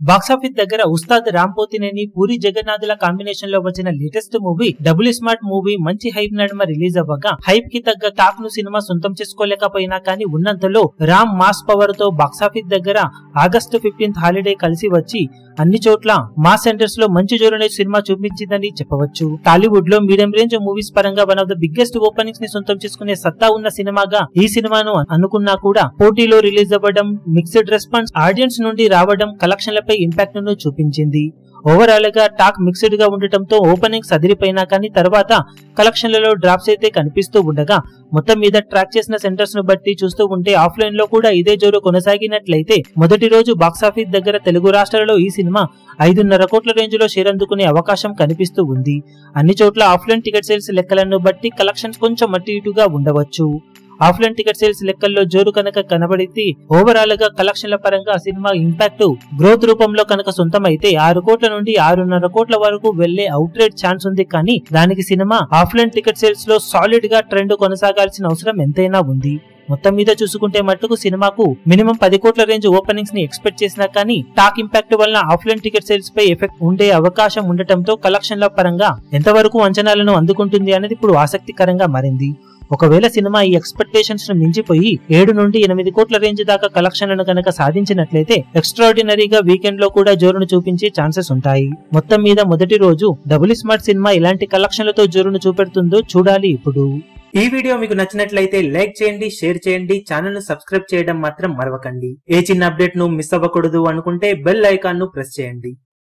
Box office దగ్గర Ustaad Ram Pothineni puri జగన్నాథుల combination లో వచ్చిన latest movie double smart movie మంచి హైప్ నడుమ రిలీజ్ అవ్వగా హైప్ కి తగ్గ టాక్ ను సినిమా సొంతం చేసుకోలేకపోయినా కానీ ఉన్నంతలో రామ్ మాస్ పవర్ తో బాక్సాఫీస్ దగ్గర ఆగస్టు 15th హాలిడే కలిసి వచ్చి అన్ని చోట్ల మాస్ సెంటర్స్ లో మంచి జోరునే సినిమా చూపించిందని చెప్పవచ్చు. టాలీవుడ్ లో మీడియం రేంజ్ మూవీస్ పరంగా one of the biggest openings ని సొంతం చేసుకునే సత్తా ఉన్న సినిమాగా ఈ సినిమాను అనుకున్నా కూడా పోటీలో రిలీజ్ అవ్వడం, మిక్స్డ్ రెస్పాన్స్ ఆడియన్స్ నుండి రావడం కలెక్షన్లపై ఇంపాక్ట్ ను చూపించింది. ఓవరాల్ గా టాక్ మిక్స్డ్ గా ఉండటంతో ఓపెనింగ్స్ అదిరిపోయినా కానీ తర్వాత కలెక్షన్లలో డ్రాప్స్ అయితే కనిపిస్తూ ఉండగా మొత్తం మీద ట్రాక్ చేసిన సెంటర్స్ ను బట్టి చూస్తూ ఉంటే ఆఫ్లైన్ లో కూడా ఇదే జోరు కొనసాగినట్లయితే మొదటి రోజు బాక్సాఫీస్ దగ్గర తెలుగు రాష్ట్రాలలో ఈ సినిమా 5.5 కోట్ల రేంజ్ లో షేర్ అందుకునే అవకాశం కనిపిస్తూ ఉంది. అన్ని చోట్ల ఆఫ్లైన్ టికెట్ సేల్స్ లెక్కలను బట్టి కలెక్షన్స్ కొంచెం అటు ఇటుగా ఉండవచ్చు. ఆఫ్లైన్ టికెట్ సేల్స్ లెక్కల్లో జోరు కనుక కనబడితే ఓవరాల్ గా కలెక్షన్ల పరంగా సినిమా ఇంపాక్ట్ గ్రోత్ రూపంలో కనుక సొంతమైతే 6 కోట్ల నుండి 6.5 కోట్ల వరకు వెళ్లే అవుట్ రేట్ ఛాన్స్ ఉంది. కానీ దానికి సినిమా ఆఫ్లైన్ టికెట్ సేల్స్ లో సాలిడ్ గా ట్రెండ్ కొనసాగాల్సిన అవసరం ఎంతైనా ఉంది. మొత్తం మీద చూసుకుంటే మట్టుకు సినిమాకు మినిమం 10 కోట్ల రేంజ్ ఓపెనింగ్స్ ని ఎక్స్పెక్ట్ చేసినా కానీ టాక్ ఇంపాక్ట్ వల్ల ఆఫ్లైన్ టికెట్ సేల్స్ పై ఎఫెక్ట్ ఉండే అవకాశం ఉండటంతో కలెక్షన్ల పరంగా ఎంతవరకు అంచనాలను అందుకుంటుంది అనేది ఇప్పుడు ఆసక్తికరంగా మారింది. ఒకవేళ సినిమా ఈ ఎక్స్పెక్టేషన్స్ ను మించిపోయి 7 నుండి 8 కోట్ల రేంజ్ దాకా కలెక్షన్లను కనుక సాధించినట్లయితే ఎక్స్ట్రాడినరీగా వీకెండ్ లో కూడా జోరును చూపించే ఛాన్సెస్ ఉంటాయి. మొత్తం మీద మొదటి రోజు డబుల్ స్మార్ట్ సినిమా ఎలాంటి కలెక్షన్లతో జోరును చూపెడుతుందో చూడాలి. ఇప్పుడు ఈ వీడియో మీకు నచ్చినట్లయితే లైక్ చేయండి, షేర్ చేయండి, ఛానల్ ను సబ్స్క్రైబ్ చేయడం మాత్రం మరవకండి. ఏ చిన్న అప్డేట్ ను మిస్ అవ్వకూడదు అనుకుంటే బెల్ ఐకాన్ ను ప్రెస్ చేయండి.